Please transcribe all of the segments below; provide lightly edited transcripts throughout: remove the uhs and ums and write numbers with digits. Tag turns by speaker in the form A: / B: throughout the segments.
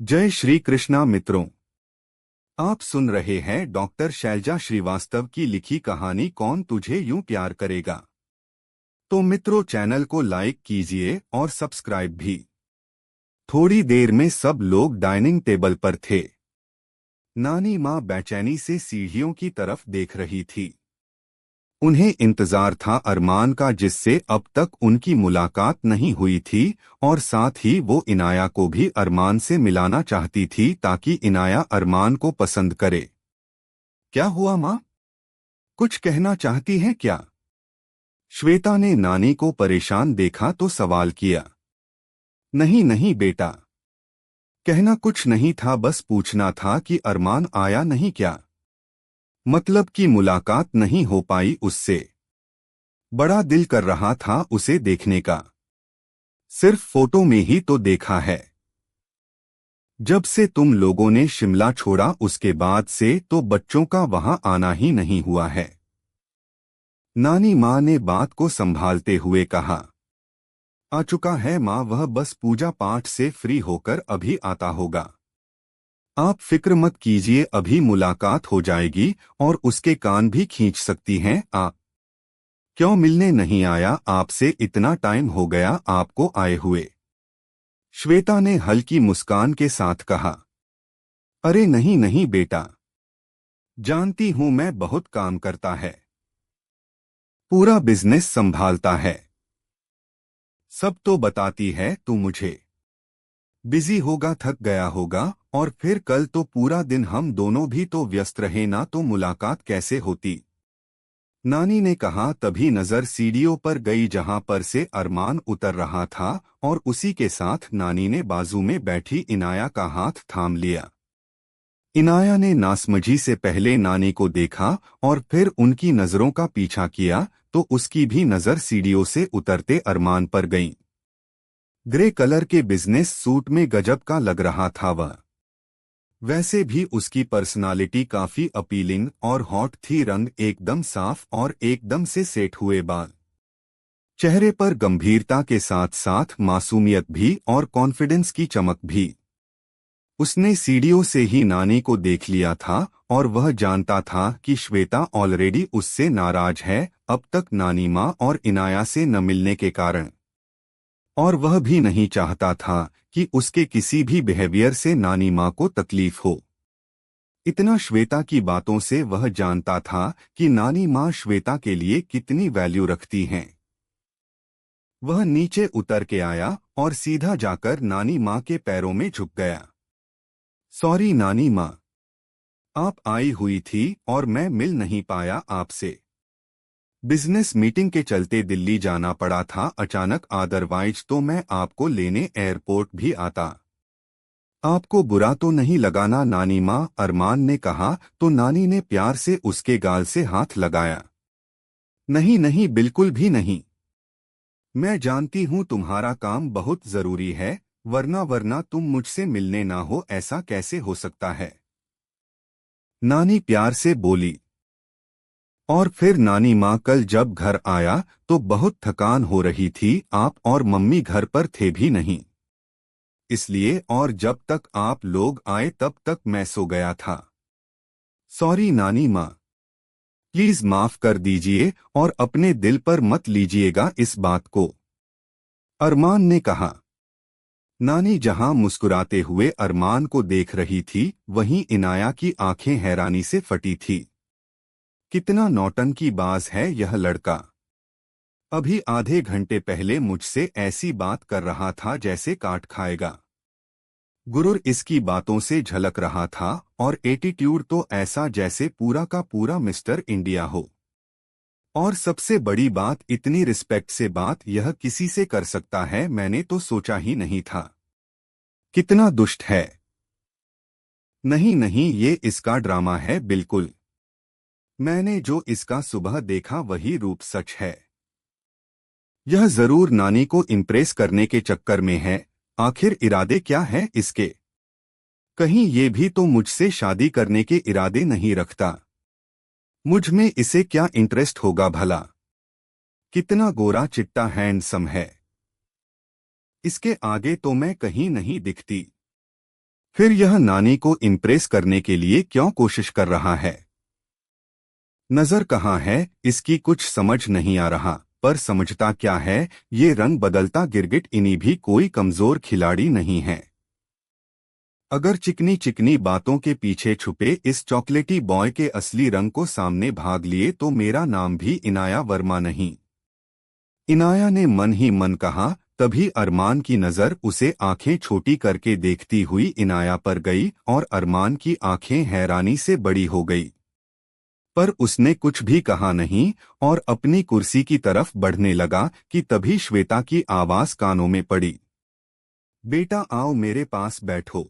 A: जय श्री कृष्णा मित्रों। आप सुन रहे हैं डॉक्टर शैलजा श्रीवास्तव की लिखी कहानी कौन तुझे यूं प्यार करेगा। तो मित्रों, चैनल को लाइक कीजिए और सब्सक्राइब भी। थोड़ी देर में सब लोग डाइनिंग टेबल पर थे। नानी माँ बेचैनी से सीढ़ियों की तरफ देख रही थी। उन्हें इंतजार था अरमान का, जिससे अब तक उनकी मुलाकात नहीं हुई थी, और साथ ही वो इनाया को भी अरमान से मिलाना चाहती थी ताकि इनाया अरमान को पसंद करे। क्या हुआ माँ? कुछ कहना चाहती हैं क्या? श्वेता ने नानी को परेशान देखा तो सवाल किया। नहीं नहीं बेटा, कहना कुछ नहीं था, बस पूछना था कि अरमान आया नहीं क्या। मतलब कि मुलाकात नहीं हो पाई उससे। बड़ा दिल कर रहा था उसे देखने का। सिर्फ फोटो में ही तो देखा है। जब से तुम लोगों ने शिमला छोड़ा उसके बाद से तो बच्चों का वहां आना ही नहीं हुआ है। नानी माँ ने बात को संभालते हुए कहा। आ चुका है माँ, वह बस पूजा पाठ से फ्री होकर अभी आता होगा। आप फिक्र मत कीजिए, अभी मुलाकात हो जाएगी और उसके कान भी खींच सकती हैं। आप क्यों मिलने नहीं आया आपसे? इतना टाइम हो गया आपको आए हुए। श्वेता ने हल्की मुस्कान के साथ कहा। अरे नहीं नहीं बेटा, जानती हूं मैं, बहुत काम करता है, पूरा बिजनेस संभालता है। सब तो बताती है तू मुझे। बिजी होगा, थक गया होगा, और फिर कल तो पूरा दिन हम दोनों भी तो व्यस्त रहे ना, तो मुलाकात कैसे होती? नानी ने कहा। तभी नजर सीढ़ियों पर गई जहां पर से अरमान उतर रहा था, और उसी के साथ नानी ने बाजू में बैठी इनाया का हाथ थाम लिया। इनाया ने नासमझी से पहले नानी को देखा और फिर उनकी नजरों का पीछा किया, तो उसकी भी नजर सीढ़ियों से उतरते अरमान पर गई। ग्रे कलर के बिजनेस सूट में गजब का लग रहा था वह। वैसे भी उसकी पर्सनालिटी काफी अपीलिंग और हॉट थी। रंग एकदम साफ और एकदम से सेट हुए बाल। चेहरे पर गंभीरता के साथ साथ मासूमियत भी और कॉन्फिडेंस की चमक भी। उसने सीढ़ियों से ही नानी को देख लिया था और वह जानता था कि श्वेता ऑलरेडी उससे नाराज है, अब तक नानी माँ और इनाया से न मिलने के कारण। और वह भी नहीं चाहता था कि उसके किसी भी बिहेवियर से नानी माँ को तकलीफ हो। इतना श्वेता की बातों से वह जानता था कि नानी माँ श्वेता के लिए कितनी वैल्यू रखती हैं। वह नीचे उतर के आया और सीधा जाकर नानी माँ के पैरों में झुक गया। सॉरी नानी माँ, आप आई हुई थी और मैं मिल नहीं पाया आपसे। बिजनेस मीटिंग के चलते दिल्ली जाना पड़ा था अचानक, अदरवाइज तो मैं आपको लेने एयरपोर्ट भी आता। आपको बुरा तो नहीं लगाना नानी माँ? अरमान ने कहा तो नानी ने प्यार से उसके गाल से हाथ लगाया। नहीं नहीं, बिल्कुल भी नहीं। मैं जानती हूँ तुम्हारा काम बहुत जरूरी है, वरना तुम मुझसे मिलने ना हो, ऐसा कैसे हो सकता है? नानी प्यार से बोली। और फिर नानी माँ कल जब घर आया तो बहुत थकान हो रही थी, आप और मम्मी घर पर थे भी नहीं, इसलिए, और जब तक आप लोग आए तब तक मैं सो गया था। सॉरी नानी माँ, प्लीज माफ कर दीजिए और अपने दिल पर मत लीजिएगा इस बात को, अरमान ने कहा। नानी जहां मुस्कुराते हुए अरमान को देख रही थी, वहीं इनाया की आंखें हैरानी से फटी थी। कितना नौटंकी बाज है यह लड़का। अभी आधे घंटे पहले मुझसे ऐसी बात कर रहा था जैसे काट खाएगा। गुरूर इसकी बातों से झलक रहा था, और एटीट्यूड तो ऐसा जैसे पूरा का पूरा मिस्टर इंडिया हो। और सबसे बड़ी बात, इतनी रिस्पेक्ट से बात यह किसी से कर सकता है, मैंने तो सोचा ही नहीं था। कितना दुष्ट है। नहीं नहीं, ये इसका ड्रामा है बिल्कुल। मैंने जो इसका सुबह देखा वही रूप सच है। यह जरूर नानी को इम्प्रेस करने के चक्कर में है। आखिर इरादे क्या है इसके? कहीं ये भी तो मुझसे शादी करने के इरादे नहीं रखता? मुझ में इसे क्या इंटरेस्ट होगा भला? कितना गोरा चिट्टा हैंडसम है। इसके आगे तो मैं कहीं नहीं दिखती। फिर यह नानी को इम्प्रेस करने के लिए क्यों कोशिश कर रहा है? नजर कहाँ है इसकी कुछ समझ नहीं आ रहा, पर समझता क्या है, ये रंग बदलता गिरगिट इन्हीं भी कोई कमजोर खिलाड़ी नहीं है। अगर चिकनी चिकनी बातों के पीछे छुपे इस चॉकलेटी बॉय के असली रंग को सामने भाग लिए तो मेरा नाम भी इनाया वर्मा नहीं। इनाया ने मन ही मन कहा। तभी अरमान की नजर उसे आंखें छोटी करके देखती हुई इनाया पर गई और अरमान की आंखें हैरानी से बड़ी हो गई। पर उसने कुछ भी कहा नहीं और अपनी कुर्सी की तरफ बढ़ने लगा कि तभी श्वेता की आवाज कानों में पड़ी। बेटा आओ मेरे पास बैठो।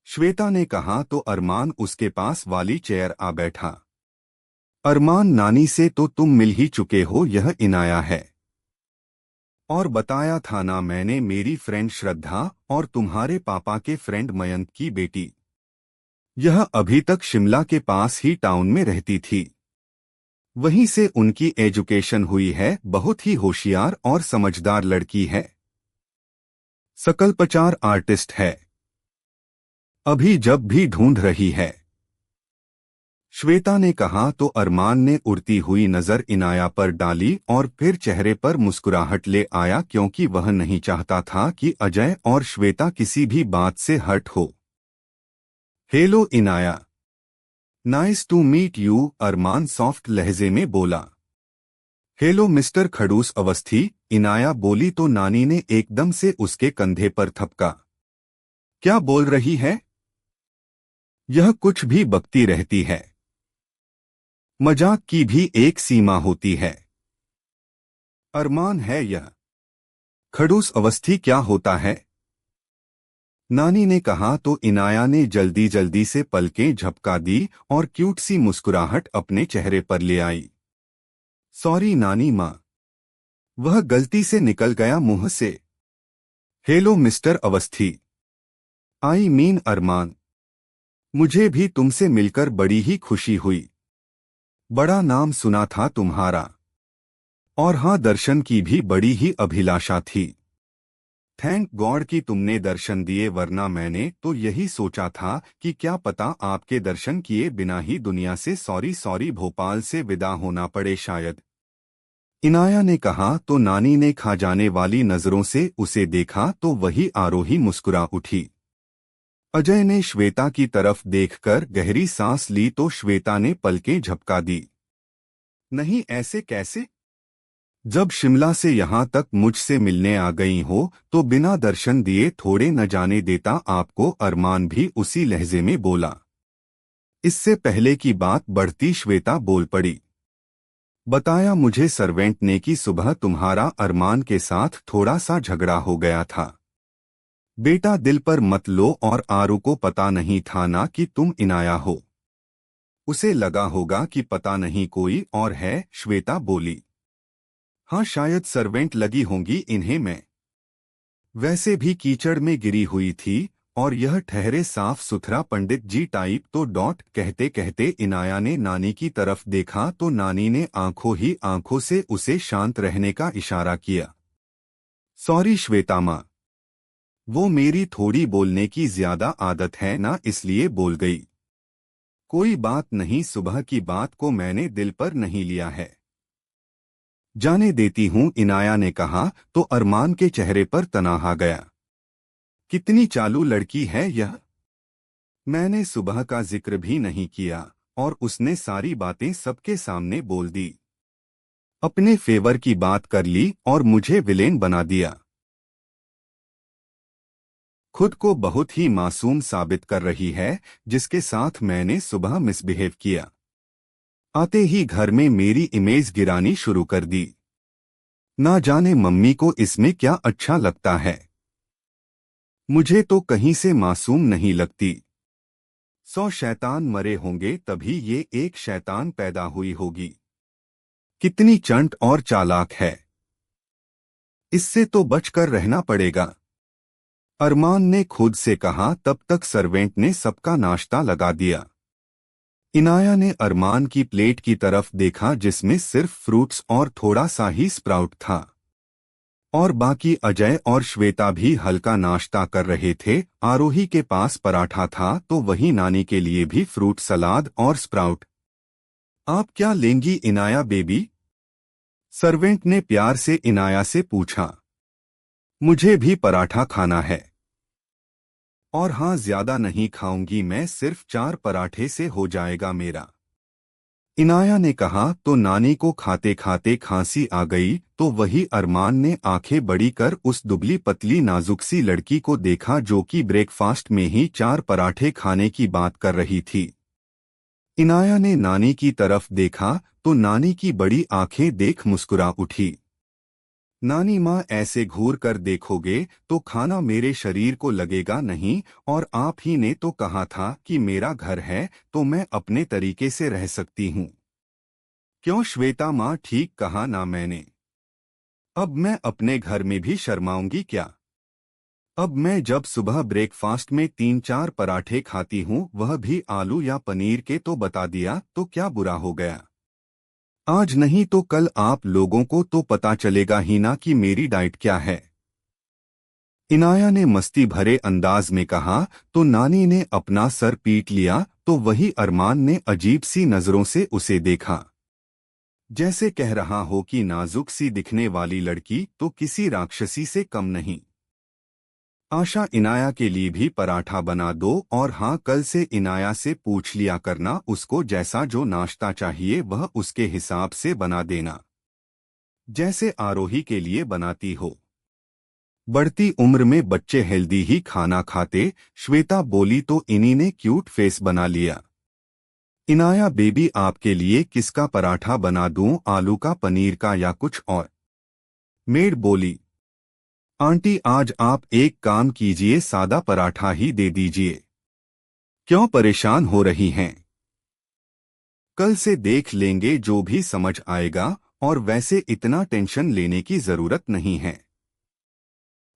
A: श्वेता ने कहा तो अरमान उसके पास वाली चेयर आ बैठा। अरमान नानी से तो तुम मिल ही चुके हो, यह इनाया है। और बताया था ना मैंने, मेरी फ्रेंड श्रद्धा और तुम्हारे पापा के फ्रेंड मयंक की बेटी। यह अभी तक शिमला के पास ही टाउन में रहती थी। वहीं से उनकी एजुकेशन हुई है, बहुत ही होशियार और समझदार लड़की है। सकलपचार आर्टिस्ट है। अभी जब भी ढूंढ रही है। श्वेता ने कहा तो अरमान ने उड़ती हुई नजर इनाया पर डाली और फिर चेहरे पर मुस्कुराहट ले आया, क्योंकि वह नहीं चाहता था कि अजय और श्वेता किसी भी बात से हर्ट हो। Hello Inaya. Nice to meet you, Armaan soft लहजे में बोला। हेलो मिस्टर खड़ूस अवस्थी, इनाया बोली तो नानी ने एकदम से उसके कंधे पर थपका। क्या बोल रही है? यह कुछ भी बकती रहती है। मजाक की भी एक सीमा होती है। अरमान है यह। खड़ूस अवस्थी क्या होता है? नानी ने कहा तो इनाया ने जल्दी जल्दी से पलकें झपका दी और क्यूट सी मुस्कुराहट अपने चेहरे पर ले आई। सॉरी नानी माँ, वह गलती से निकल गया मुंह से। Hello mister Awasthi. I mean Armaan. मुझे भी तुमसे मिलकर बड़ी ही खुशी हुई। बड़ा नाम सुना था तुम्हारा। और हाँ, दर्शन की भी बड़ी ही अभिलाषा थी। थैंक गॉड कि तुमने दर्शन दिए, वरना मैंने तो यही सोचा था कि क्या पता आपके दर्शन किए बिना ही दुनिया से सॉरी भोपाल से विदा होना पड़े शायद। इनाया ने कहा तो नानी ने खा जाने वाली नजरों से उसे देखा तो वही आरोही मुस्कुरा उठी। अजय ने श्वेता की तरफ देखकर गहरी सांस ली तो श्वेता ने पलकें झपका दी। नहीं, ऐसे कैसे? जब शिमला से यहाँ तक मुझसे मिलने आ गई हो तो बिना दर्शन दिए थोड़े न जाने देता आपको, अरमान भी उसी लहजे में बोला। इससे पहले की बात बढ़ती श्वेता बोल पड़ी। बताया मुझे सर्वेंट ने कि सुबह तुम्हारा अरमान के साथ थोड़ा सा झगड़ा हो गया था। बेटा दिल पर मत लो, और आरू को पता नहीं था ना कि तुम इनाया हो। उसे लगा होगा कि पता नहीं कोई और है, श्वेता बोली। हाँ शायद सर्वेंट लगी होंगी इन्हें। मैं वैसे भी कीचड़ में गिरी हुई थी और यह ठहरे साफ सुथरा पंडित जी टाइप तो डॉट कहते कहते इनाया ने नानी की तरफ देखा तो नानी ने आंखों ही आंखों से उसे शांत रहने का इशारा किया। सॉरी श्वेता माँ, वो मेरी थोड़ी बोलने की ज्यादा आदत है ना, इसलिए बोल गई। कोई बात नहीं, सुबह की बात को मैंने दिल पर नहीं लिया है। जाने देती हूँ, इनाया ने कहा तो अरमान के चेहरे पर तनाव आ गया। कितनी चालू लड़की है यह। मैंने सुबह का जिक्र भी नहीं किया और उसने सारी बातें सबके सामने बोल दी। अपने फेवर की बात कर ली और मुझे विलेन बना दिया। खुद को बहुत ही मासूम साबित कर रही है, जिसके साथ मैंने सुबह मिसबिहेव किया। आते ही घर में मेरी इमेज गिरानी शुरू कर दी। ना जाने मम्मी को इसमें क्या अच्छा लगता है। मुझे तो कहीं से मासूम नहीं लगती। 100 शैतान मरे होंगे तभी ये एक शैतान पैदा हुई होगी। कितनी चंट और चालाक है। इससे तो बचकर रहना पड़ेगा, अरमान ने खुद से कहा। तब तक सर्वेंट ने सबका नाश्ता लगा दिया। इनाया ने अरमान की प्लेट की तरफ देखा जिसमें सिर्फ फ्रूट्स और थोड़ा सा ही स्प्राउट था। और बाकी अजय और श्वेता भी हल्का नाश्ता कर रहे थे। आरोही के पास पराठा था तो वहीं नानी के लिए भी फ्रूट सलाद और स्प्राउट। आप क्या लेंगी इनाया बेबी? सर्वेंट ने प्यार से इनाया से पूछा। मुझे भी पराठा खाना है। और हाँ, ज्यादा नहीं खाऊंगी मैं, सिर्फ 4 पराठे से हो जाएगा मेरा। इनाया ने कहा तो नानी को खाते खाते खांसी आ गई तो वही अरमान ने आंखें बड़ी कर उस दुबली पतली नाजुक सी लड़की को देखा जो कि ब्रेकफास्ट में ही 4 पराठे खाने की बात कर रही थी। इनाया ने नानी की तरफ देखा तो नानी की बड़ी आंखें देख मुस्कुरा उठी। नानी माँ, ऐसे घूर कर देखोगे तो खाना मेरे शरीर को लगेगा नहीं, और आप ही ने तो कहा था कि मेरा घर है तो मैं अपने तरीके से रह सकती हूँ। क्यों श्वेता माँ, ठीक कहा ना मैंने? अब मैं अपने घर में भी शर्माऊंगी क्या? अब मैं जब सुबह ब्रेकफास्ट में 3-4 पराठे खाती हूँ, वह भी आलू या पनीर के, तो बता दिया तो क्या बुरा हो गया? आज नहीं तो कल आप लोगों को तो पता चलेगा ही ना कि मेरी डाइट क्या है। इनाया ने मस्ती भरे अंदाज में कहा तो नानी ने अपना सर पीट लिया तो वही अरमान ने अजीब सी नजरों से उसे देखा, जैसे कह रहा हो कि नाजुक सी दिखने वाली लड़की तो किसी राक्षसी से कम नहीं। आशा, इनाया के लिए भी पराठा बना दो, और हाँ, कल से इनाया से पूछ लिया करना, उसको जैसा जो नाश्ता चाहिए वह उसके हिसाब से बना देना, जैसे आरोही के लिए बनाती हो। बढ़ती उम्र में बच्चे हेल्दी ही खाना खाते, श्वेता बोली तो इन्हीं ने क्यूट फेस बना लिया। इनाया बेबी, आपके लिए किसका पराठा बना दूं, आलू का, पनीर का या कुछ और? मेड बोली। आंटी, आज आप एक काम कीजिए, सादा पराठा ही दे दीजिए। क्यों परेशान हो रही हैं? कल से देख लेंगे, जो भी समझ आएगा, और वैसे इतना टेंशन लेने की जरूरत नहीं है।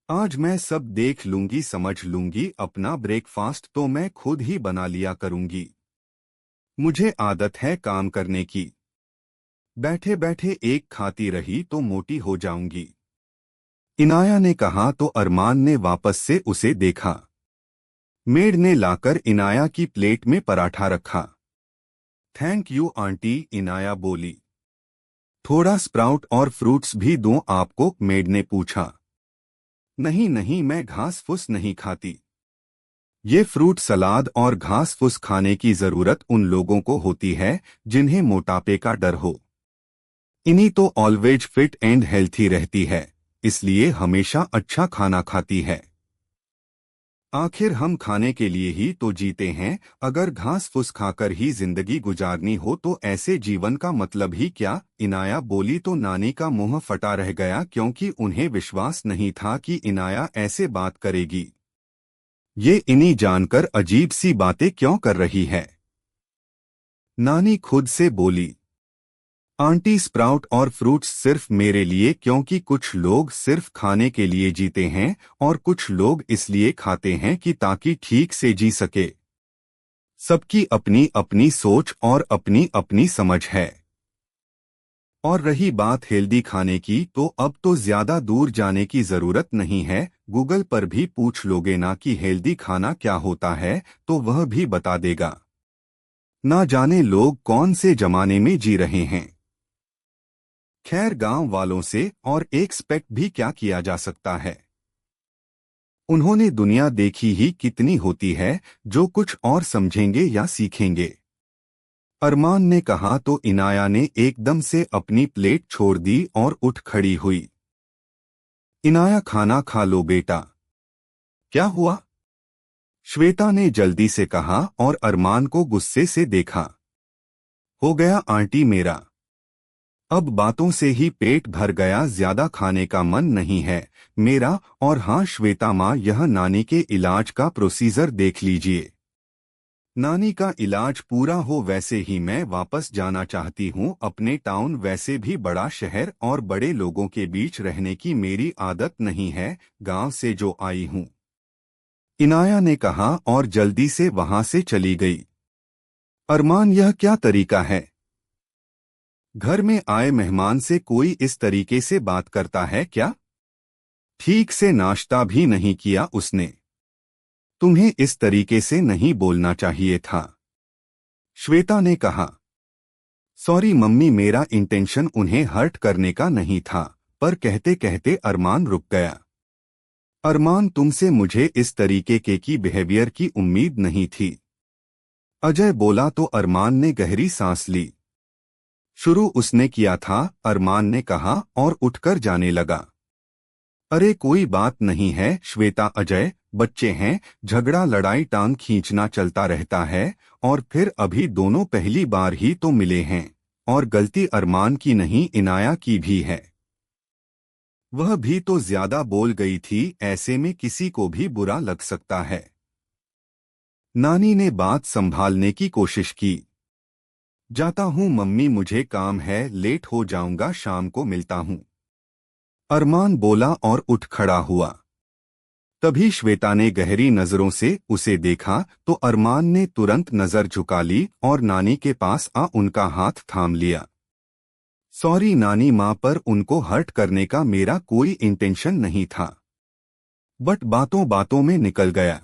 A: आज मैं सब देख लूंगी, समझ लूंगी, अपना ब्रेकफास्ट तो मैं खुद ही बना लिया करूंगी। मुझे आदत है काम करने की। बैठे बैठे एक खाती रही तो मोटी हो जाऊंगी। इनाया ने कहा तो अरमान ने वापस से उसे देखा। मेड ने लाकर इनाया की प्लेट में पराठा रखा। थैंक यू आंटी, इनाया बोली। थोड़ा स्प्राउट और फ्रूट्स भी दूं आपको, मेड ने पूछा। नहीं नहीं, मैं घास फूस नहीं खाती। ये फ्रूट सलाद और घास फूस खाने की जरूरत उन लोगों को होती है जिन्हें मोटापे का डर हो। इन्हीं तो ऑलवेज फिट एंड हेल्थी रहती है, इसलिए हमेशा अच्छा खाना खाती है। आखिर हम खाने के लिए ही तो जीते हैं, अगर घास फूस खाकर ही जिंदगी गुजारनी हो तो ऐसे जीवन का मतलब ही क्या? इनाया बोली तो नानी का मुंह फटा रह गया, क्योंकि उन्हें विश्वास नहीं था कि इनाया ऐसे बात करेगी। ये इन्हीं जानकर अजीब सी बातें क्यों कर रही है? नानी खुद से बोली। आंटी, स्प्राउट और फ्रूट्स सिर्फ मेरे लिए, क्योंकि कुछ लोग सिर्फ खाने के लिए जीते हैं और कुछ लोग इसलिए खाते हैं कि ताकि ठीक से जी सके। सबकी अपनी अपनी सोच और अपनी अपनी समझ है। और रही बात हेल्दी खाने की, तो अब तो ज्यादा दूर जाने की जरूरत नहीं है, गूगल पर भी पूछ लोगे ना कि हेल्दी खाना क्या होता है तो वह भी बता देगा। ना जाने लोग कौन से जमाने में जी रहे हैं। खैर, गांव वालों से और एक्सपेक्ट भी क्या किया जा सकता है। उन्होंने दुनिया देखी ही कितनी होती है, जो कुछ और समझेंगे या सीखेंगे। अरमान ने कहा तो इनाया ने एकदम से अपनी प्लेट छोड़ दी और उठ खड़ी हुई। इनाया, खाना खा लो बेटा। क्या हुआ? श्वेता ने जल्दी से कहा और अरमान को गुस्से से देखा। हो गया आंटी मेरा। अब बातों से ही पेट भर गया, ज्यादा खाने का मन नहीं है मेरा। और हाँ श्वेता माँ, यह नानी के इलाज का प्रोसीजर देख लीजिए। नानी का इलाज पूरा हो वैसे ही मैं वापस जाना चाहती हूँ अपने टाउन, वैसे भी बड़ा शहर और बड़े लोगों के बीच रहने की मेरी आदत नहीं है, गांव से जो आई हूँ। इनाया ने कहा और जल्दी से वहां से चली गई। अरमान, यह क्या तरीका है? घर में आए मेहमान से कोई इस तरीके से बात करता है क्या? ठीक से नाश्ता भी नहीं किया उसने। तुम्हें इस तरीके से नहीं बोलना चाहिए था। श्वेता ने कहा। सॉरी मम्मी, मेरा इंटेंशन उन्हें हर्ट करने का नहीं था। पर कहते कहते अरमान रुक गया। अरमान, तुमसे मुझे इस तरीके की बिहेवियर की उम्मीद नहीं थी। अजय बोला तो अरमान ने गहरी सांस ली। शुरू उसने किया था, अरमान ने कहा और उठकर जाने लगा। अरे कोई बात नहीं है श्वेता, अजय बच्चे हैं, झगड़ा लड़ाई टांग खींचना चलता रहता है। और फिर अभी दोनों पहली बार ही तो मिले हैं। और गलती अरमान की नहीं, इनाया की भी है। वह भी तो ज्यादा बोल गई थी, ऐसे में किसी को भी बुरा लग सकता है। नानी ने बात संभालने की कोशिश की। जाता हूँ मम्मी, मुझे काम है, लेट हो जाऊंगा, शाम को मिलता हूँ। अरमान बोला और उठ खड़ा हुआ। तभी श्वेता ने गहरी नजरों से उसे देखा तो अरमान ने तुरंत नजर झुका ली और नानी के पास आ उनका हाथ थाम लिया। सॉरी नानी माँ, पर उनको हर्ट करने का मेरा कोई इंटेंशन नहीं था। बट बातों बातों में निकल गया।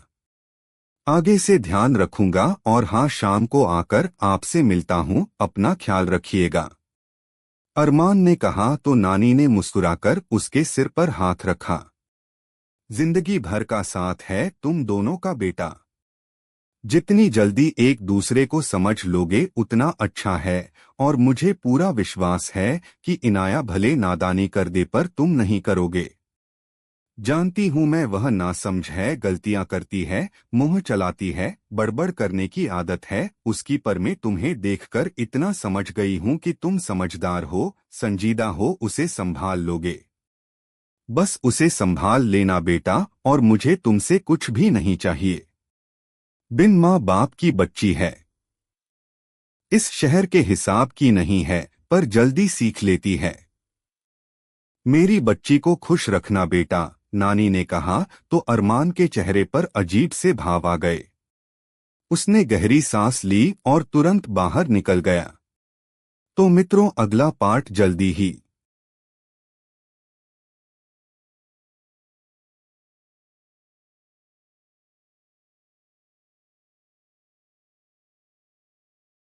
A: आगे से ध्यान रखूंगा और हाँ, शाम को आकर आपसे मिलता हूँ, अपना ख्याल रखिएगा। अरमान ने कहा तो नानी ने मुस्कुराकर उसके सिर पर हाथ रखा। जिंदगी भर का साथ है तुम दोनों का बेटा। जितनी जल्दी एक दूसरे को समझ लोगे उतना अच्छा है। और मुझे पूरा विश्वास है कि इनाया भले नादानी कर दे पर तुम नहीं करोगे। जानती हूं मैं, वह नासमझ है, गलतियां करती है, मुंह चलाती है, बड़बड़ करने की आदत है उसकी, पर मैं तुम्हें देखकर इतना समझ गई हूं कि तुम समझदार हो, संजीदा हो, उसे संभाल लोगे। बस उसे संभाल लेना बेटा, और मुझे तुमसे कुछ भी नहीं चाहिए। बिन माँ बाप की बच्ची है। इस शहर के हिसाब की नहीं है, पर जल्दी सीख लेती है। मेरी बच्ची को खुश रखना बेटा, नानी ने कहा तो अरमान के चेहरे पर अजीब से भाव आ गए। उसने गहरी सांस ली और तुरंत बाहर निकल गया। तो मित्रों, अगला पार्ट जल्दी ही।